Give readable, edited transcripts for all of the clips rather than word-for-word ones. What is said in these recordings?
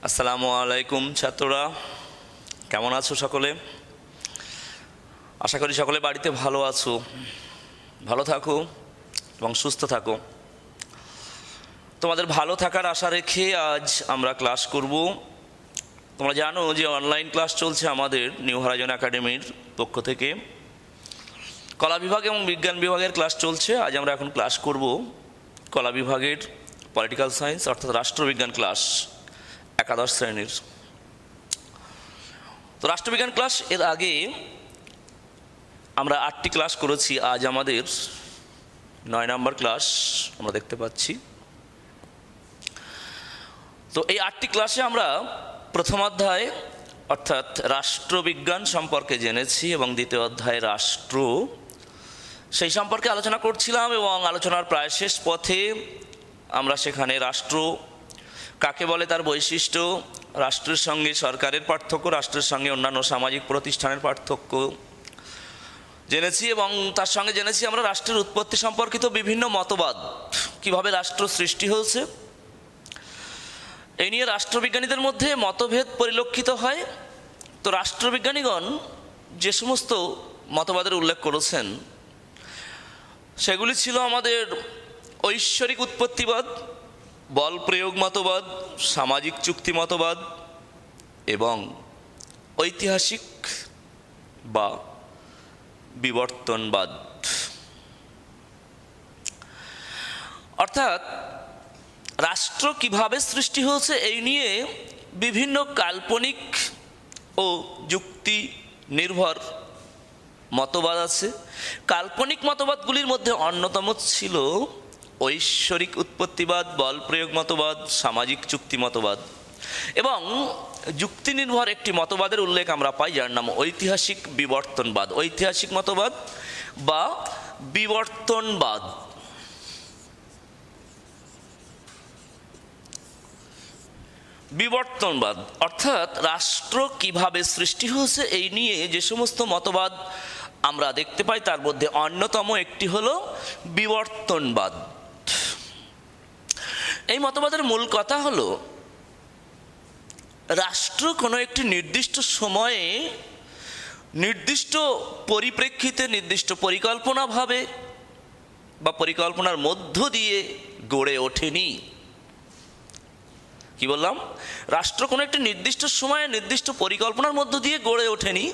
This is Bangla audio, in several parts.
আসসালামু আলাইকুম ছাত্ররা, কেমন আছো সকলে? আশা করি সকলে বাড়িতে ভালো আছো। ভালো থাকো এবং সুস্থ থাকো। তোমাদের ভালো থাকার আশা রেখে আজ আমরা ক্লাস করব। তোমরা জানো যে অনলাইন ক্লাস চলছে আমাদের নিউ হরাইজন একাডেমির পক্ষ থেকে। কলা বিভাগ এবং বিজ্ঞান বিভাগের ক্লাস চলছে। আজ আমরা এখন ক্লাস করব কলা বিভাগের পলিটিক্যাল সায়েন্স অর্থাৎ রাষ্ট্রবিজ্ঞান ক্লাস, একাদশ শ্রেণীর। তো রাষ্ট্রবিজ্ঞান ক্লাস এর আগে আমরা 8টি ক্লাস করেছি। আজ আমাদের 9 নম্বর ক্লাস আমরা দেখতে পাচ্ছি। তো এই 8টি ক্লাসে আমরা প্রথম অধ্যায় অর্থাৎ রাষ্ট্রবিজ্ঞান সম্পর্কে জেনেছি এবং দ্বিতীয় অধ্যায় রাষ্ট্র, সেই সম্পর্কে আলোচনা করছিলাম এবং আলোচনার প্রায় শেষ পথে আমরা সেখানে রাষ্ট্র কাকে বলে, তার বৈশিষ্ট্য, রাষ্ট্রের সঙ্গে সরকারের পার্থক্য, রাষ্ট্রের সঙ্গে অন্যান্য সামাজিক প্রতিষ্ঠানের পার্থক্য জেনেছি এবং তার সঙ্গে জেনেছি আমরা রাষ্ট্রের উৎপত্তি সম্পর্কিত বিভিন্ন মতবাদ, কিভাবে রাষ্ট্র সৃষ্টি হয়েছে। এই নিয়ে রাষ্ট্রবিজ্ঞানীদের মধ্যে মতভেদ পরিলক্ষিত হয়। তো রাষ্ট্রবিজ্ঞানীগণ যে সমস্ত মতবাদের উল্লেখ করেছেন সেগুলি ছিল আমাদের ঐশ্বরিক উৎপত্তিবাদ, বল প্রয়োগ মতবাদ, সামাজিক চুক্তি মতবাদ এবং ঐতিহাসিক বা বিবর্তনবাদ। অর্থাৎ রাষ্ট্র কিভাবে সৃষ্টি হয়েছে এই নিয়ে বিভিন্ন কাল্পনিক ও যুক্তি নির্ভর মতবাদ আছে। কাল্পনিক মতবাদগুলির মধ্যে অন্যতম ছিল ঐশ্বরিক উৎপত্তিবাদ, বল প্রয়োগ মতবাদ, সামাজিক চুক্তি মতবাদ এবং যুক্তি নির্ভর একটি মতবাদের উল্লেখ আমরা পাই যার নাম ঐতিহাসিক বিবর্তনবাদ, ঐতিহাসিক মতবাদ বা বিবর্তনবাদ। বিবর্তনবাদ অর্থাৎ রাষ্ট্র কিভাবে সৃষ্টি হয়েছে এই নিয়ে যে সমস্ত মতবাদ আমরা দেখতে পাই তার মধ্যে অন্যতম একটি হলো বিবর্তনবাদ। এই মতবাদের মূল কথা হলো রাষ্ট্র কোনো একটি নির্দিষ্ট সময়ে, নির্দিষ্ট পরিপ্রেক্ষিতে, নির্দিষ্ট পরিকল্পনাভাবে বা পরিকল্পনার মধ্য দিয়ে গড়ে ওঠেনি। কি বললাম? রাষ্ট্র কোনো একটি নির্দিষ্ট সময়ে নির্দিষ্ট পরিকল্পনার মধ্য দিয়ে গড়ে ওঠেনি।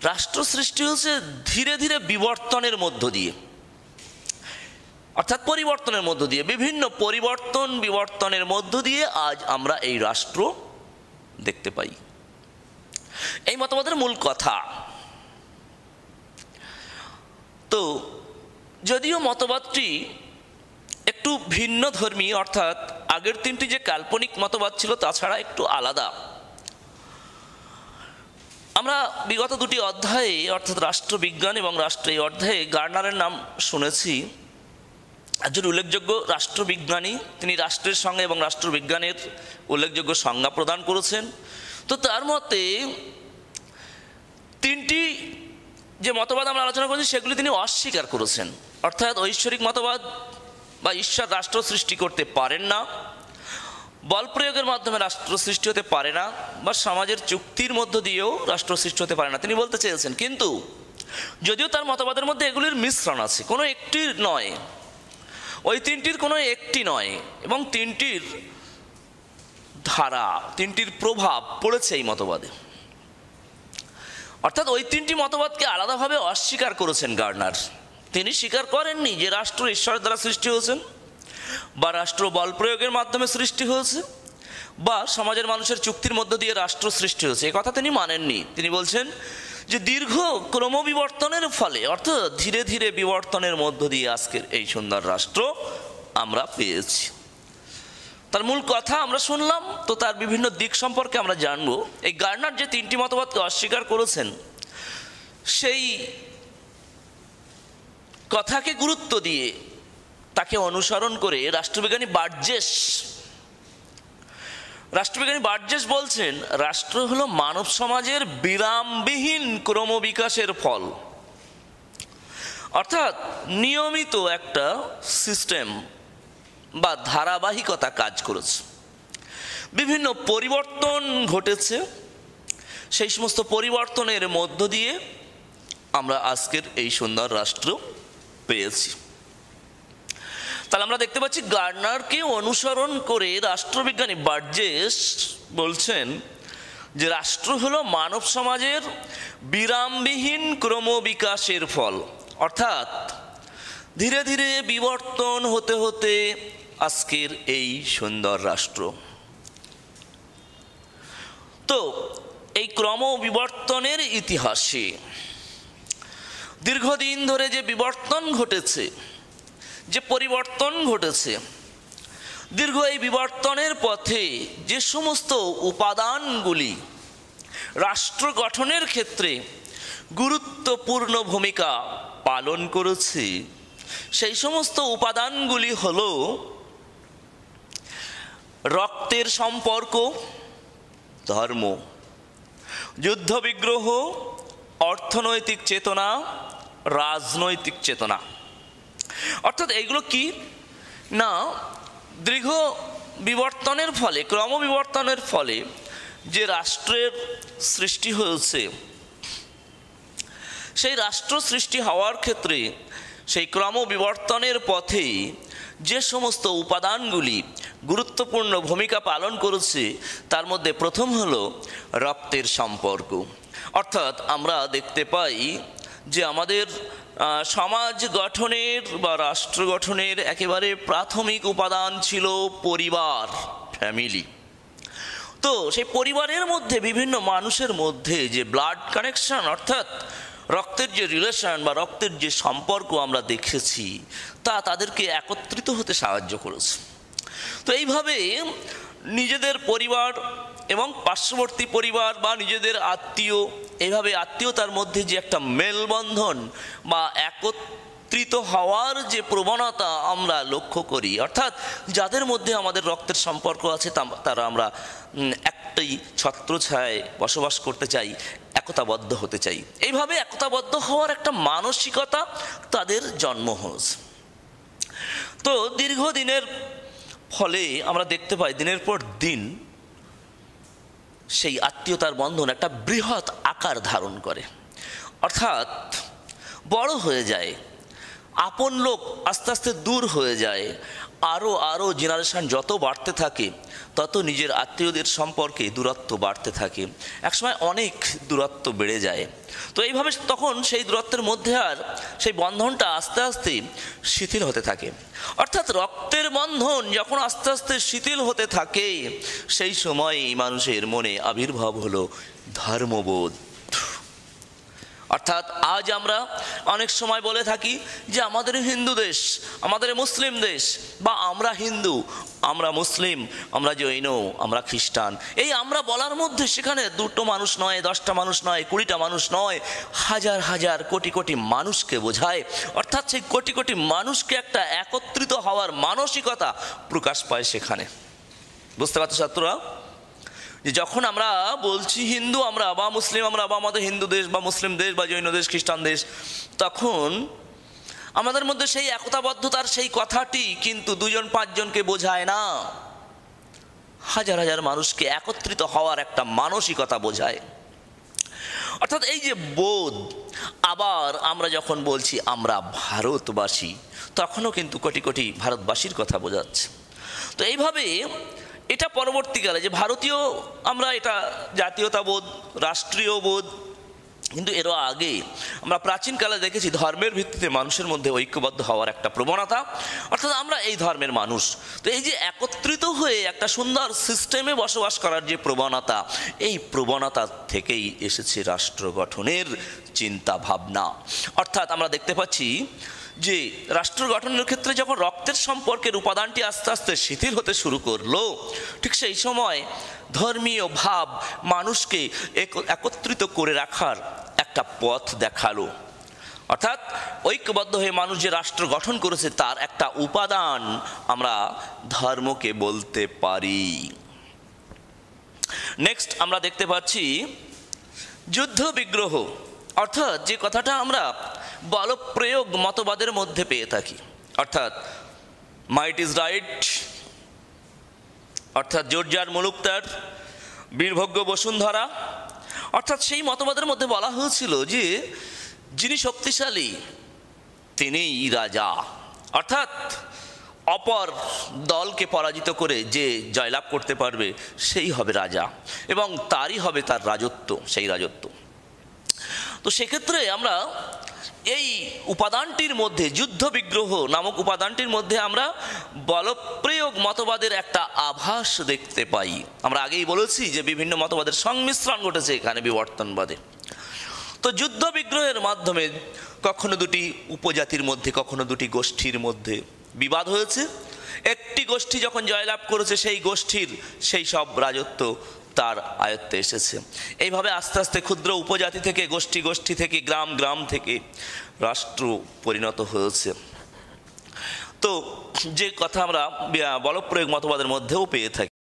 রাষ্ট্র সৃষ্টি হয়েছে ধীরে ধীরে বিবর্তনের মধ্য দিয়ে, অর্থাৎ পরিবর্তনের মধ্য দিয়ে, বিভিন্ন পরিবর্তন বিবর্তনের মধ্য দিয়ে আজ আমরা এই রাষ্ট্র দেখতে পাই। এই মতবাদের মূল কথা। তো যদিও মতবাদটি একটু ভিন্ন ধর্মী, অর্থাৎ আগের 3টি যে কাল্পনিক মতবাদ ছিল তাছাড়া একটু আলাদা। আমরা বিগত 2টি অধ্যায়ে অর্থাৎ রাষ্ট্রবিজ্ঞান এবং রাষ্ট্র এই অধ্যায়ে গার্নারের নাম শুনেছি। একজন উল্লেখযোগ্য রাষ্ট্রবিজ্ঞানী, তিনি রাষ্ট্রের সঙ্গে এবং রাষ্ট্রবিজ্ঞানের উল্লেখযোগ্য সংজ্ঞা প্রদান করেছেন। তো তার মতে 3টি যে মতবাদ আমরা আলোচনা করেছি সেগুলি তিনি অস্বীকার করেছেন। অর্থাৎ ঐশ্বরিক মতবাদ বা ঈশ্বর রাষ্ট্র সৃষ্টি করতে পারেন না, বল প্রয়োগের মাধ্যমে রাষ্ট্র সৃষ্টি হতে পারে না, বা সমাজের চুক্তির মধ্য দিয়েও রাষ্ট্র সৃষ্টি হতে পারে না তিনি বলতে চেয়েছেন। কিন্তু যদিও তার মতবাদের মধ্যে এগুলির মিশ্রণ আছে, কোনো একটির নয়, ওই 3টির কোনো একটি নয়, এবং 3টির ধারা, 3টির প্রভাব পড়েছে এই মতবাদে। অর্থাৎ ওই 3টি মতবাদকে আলাদাভাবে অস্বীকার করেছেন গার্নার। তিনি স্বীকার করেননি যে রাষ্ট্র ঈশ্বরের দ্বারা সৃষ্টি হয়েছেন, বা রাষ্ট্র বল প্রয়োগের মাধ্যমে সৃষ্টি হয়েছে, বা সমাজের মানুষের চুক্তির মধ্য দিয়ে রাষ্ট্র সৃষ্টি হয়েছে, এই কথা তিনি মানেননি। তিনি বলছেন যে দীর্ঘ ক্রমবিবর্তনের ফলে, অর্থাৎ ধীরে ধীরে বিবর্তনের মধ্য দিয়ে আজকের এই সুন্দর রাষ্ট্র আমরা পেয়েছি। তার মূল কথা আমরা শুনলাম। তো তার বিভিন্ন দিক সম্পর্কে আমরা জানব। এই গার্নার যে 3টি মতবাদকে অস্বীকার করেছেন সেই কথাকে গুরুত্ব দিয়ে তাকে অনুসরণ করে রাষ্ট্রবিজ্ঞানী বার্জেস বলছেন রাষ্ট্র হলো মানব সমাজের বিরামবিহীন ক্রমবিকাশের ফল। অর্থাৎ নিয়মিত একটা সিস্টেম বা ধারাবাহিকতা কাজ করেছে। বিভিন্ন পরিবর্তন ঘটেছে। সেই সমস্ত পরিবর্তনের মধ্য দিয়ে আমরা আজকের এই সুন্দর রাষ্ট্র পেয়েছি। তাহলে আমরা দেখতে পাচ্ছি গার্নারকে অনুসরণ করে রাষ্ট্রবিজ্ঞানী বার্জেস বলছেন যে রাষ্ট্র হলো মানব সমাজের বিরামবিহীন ক্রমবিকাশের ফল, অর্থাৎ ধীরে ধীরে বিবর্তন হতে হতে আজকের এই সুন্দর রাষ্ট্র। তো এই ক্রম বিবর্তনের ইতিহাসে দীর্ঘদিন ধরে যে বিবর্তন ঘটেছে, যে পরিবর্তন ঘটেছে, দীর্ঘ এই বিবর্তনের পথে যে সমস্ত উপাদানগুলি রাষ্ট্র গঠনের ক্ষেত্রে গুরুত্বপূর্ণ ভূমিকা পালন করেছে, সেই সমস্ত উপাদানগুলি হল রক্তের সম্পর্ক, ধর্ম, যুদ্ধবিগ্রহ, অর্থনৈতিক চেতনা, রাজনৈতিক চেতনা। অর্থাৎ এইগুলো কি না, দীর্ঘ বিবর্তনের ফলে, ক্রমবিবর্তনের ফলে যে রাষ্ট্রের সৃষ্টি হয়েছে, সেই রাষ্ট্র সৃষ্টি হওয়ার ক্ষেত্রে সেই ক্রমবিবর্তনের পথে যে সমস্ত উপাদানগুলি গুরুত্বপূর্ণ ভূমিকা পালন করেছে, তার মধ্যে প্রথম হলো রক্তের সম্পর্ক। অর্থাৎ আমরা দেখতে পাই যে আমাদের সমাজ গঠনের বা রাষ্ট্র গঠনের একেবারে প্রাথমিক উপাদান ছিল পরিবার, ফ্যামিলি। তো সেই পরিবারের মধ্যে বিভিন্ন মানুষের মধ্যে যে ব্লাড কানেকশন, অর্থাৎ রক্তের যে রিলেশন বা রক্তের যে সম্পর্ক আমরা দেখেছি, তা তাদেরকে একত্রিত হতে সাহায্য করেছে। তো এইভাবে নিজেদের পরিবার এবং পার্শ্ববর্তী পরিবার বা নিজেদের আত্মীয়, এইভাবে আত্মীয়তার মধ্যে যে একটা মেলবন্ধন বা একত্রিত হওয়ার যে প্রবণতা আমরা লক্ষ্য করি, অর্থাৎ যাদের মধ্যে আমাদের রক্তের সম্পর্ক আছে তারা আমরা একটাই ছত্রছায়ায় বসবাস করতে চাই, একতাবদ্ধ হতে চাই। এইভাবে একতাবদ্ধ হওয়ার একটা মানসিকতা তাদের জন্ম হয়েছে। তো দীর্ঘদিনের ফলে আমরা দেখতে পাই দিনের পর দিন সেই আত্মীয়তার বন্ধন একটা বৃহৎ আকার ধারণ করে, অর্থাৎ বড় হয়ে যায়। আপন লোক আস্তে আস্তে দূর হয়ে যায়। আরও জেনারেশন যত বাড়তে থাকে তত নিজের আত্মীয়দের সম্পর্কে দূরত্ব বাড়তে থাকে, একসময় অনেক দূরত্ব বেড়ে যায়। তো এইভাবে তখন সেই দূরত্বের মধ্যে আর সেই বন্ধনটা আস্তে আস্তে শিথিল হতে থাকে। অর্থাৎ রক্তের বন্ধন যখন আস্তে আস্তে শিথিল হতে থাকে, সেই সময় মানুষের মনে আবির্ভাব হলো ধর্মবোধ। অর্থাৎ আজ আমরা অনেক সময় বলে থাকি যে আমাদের হিন্দু দেশ, আমাদের মুসলিম দেশ, বা আমরা হিন্দু, আমরা মুসলিম, আমরা জৈন, আমরা খ্রিস্টান। এই আমরা বলার মধ্যে সেখানে দুটো মানুষ নয়, 10টা মানুষ নয়, 20টা মানুষ নয়, হাজার হাজার কোটি কোটি মানুষকে বোঝায়। অর্থাৎ সেই কোটি কোটি মানুষকে একটা একত্রিত হওয়ার মানসিকতা প্রকাশ পায় সেখানে। বুঝতে পারছো ছাত্ররা? যে যখন আমরা বলছি হিন্দু আমরা বা মুসলিম আমরা বা আমাদের হিন্দু দেশ বা মুসলিম দেশ বা জৈন দেশ, খ্রিস্টান দেশ, তখন আমাদের মধ্যে সেই একতাবদ্ধতার সেই কথাটি কিন্তু 2-5 জনকে বোঝায় না, হাজার হাজার মানুষকে একত্রিত হওয়ার একটা মানসিকতা বোঝায়। অর্থাৎ এই যে বোধ, আবার আমরা যখন বলছি আমরা ভারতবাসী, তখনও কিন্তু কোটি কোটি ভারতবাসীর কথা বোঝাচ্ছে। তো এইভাবে এটা পরবর্তীকালে যে ভারতীয় আমরা, এটা জাতীয়তাবোধ, রাষ্ট্রীয় বোধ, কিন্তু এরও আগে আমরা প্রাচীনকালে দেখেছি ধর্মের ভিত্তিতে মানুষের মধ্যে ঐক্যবদ্ধ হওয়ার একটা প্রবণতা, অর্থাৎ আমরা এই ধর্মের মানুষ। তো এই যে একত্রিত হয়ে একটা সুন্দর সিস্টেমে বসবাস করার যে প্রবণতা, এই প্রবণতা থেকেই এসেছে রাষ্ট্র গঠনের চিন্তা ভাবনা। অর্থাৎ আমরা দেখতে পাচ্ছি যে রাষ্ট্র গঠনের ক্ষেত্রে যখন রক্তের সম্পর্কের উপাদানটি আস্তে আস্তে শিথিল হতে শুরু করলো, ঠিক সেই সময় ধর্মীয় ভাব মানুষকে একত্রিত করে রাখার একটা পথ দেখালো। অর্থাৎ ঐক্যবদ্ধ হয়ে মানুষ যে রাষ্ট্র গঠন করেছে তার একটা উপাদান আমরা ধর্মকে বলতে পারি। নেক্সট আমরা দেখতে পাচ্ছি যুদ্ধ বিগ্রহ, অর্থাৎ যে কথাটা আমরা বলপ্রয়োগ মতবাদের মধ্যে পেয়ে থাকি, অর্থাৎ মাইট ইজ রাইট, অর্থাৎ জর্জিয়ার মুলুকতার, বীরভোগ্য বসুন্ধরা, অর্থাৎ সেই মতবাদের মধ্যে বলা হয়েছিল যে যিনি শক্তিশালী তিনিই রাজা, অর্থাৎ অপর দলকে পরাজিত করে যে জয়লাভ করতে পারবে সেই হবে রাজা এবং তারই হবে তার রাজত্ব, সেই রাজত্ব। তো সেক্ষেত্রে আমরা এই উপাদানটির মধ্যে, যুদ্ধ বিগ্রহ নামক উপাদানটির মধ্যে আমরা বলপ্রয়োগ মতবাদের একটা আভাস দেখতে পাই। আমরা আগেই বলেছি যে বিভিন্ন মতবাদের সংমিশ্রণ ঘটেছে এখানে বিবর্তনবাদে। তো যুদ্ধ বিগ্রহের মাধ্যমে কখনো দুটি উপজাতির মধ্যে, কখনো দুটি গোষ্ঠীর মধ্যে বিবাদ হয়েছে। একটি গোষ্ঠী যখন জয়লাভ করেছে সেই গোষ্ঠীর সেই সব রাজত্ব তার আয়ত্তে এসেছে। এইভাবে আস্তে আস্তে ক্ষুদ্র উপজাতি থেকে, গোষ্ঠী গোষ্ঠী থেকে, গ্রাম গ্রাম থেকে রাষ্ট্র পরিণত হয়েছে। তো যে কথা আমরা বলপ্রয়োগ মতবাদের মধ্যেও পেয়ে থাকি।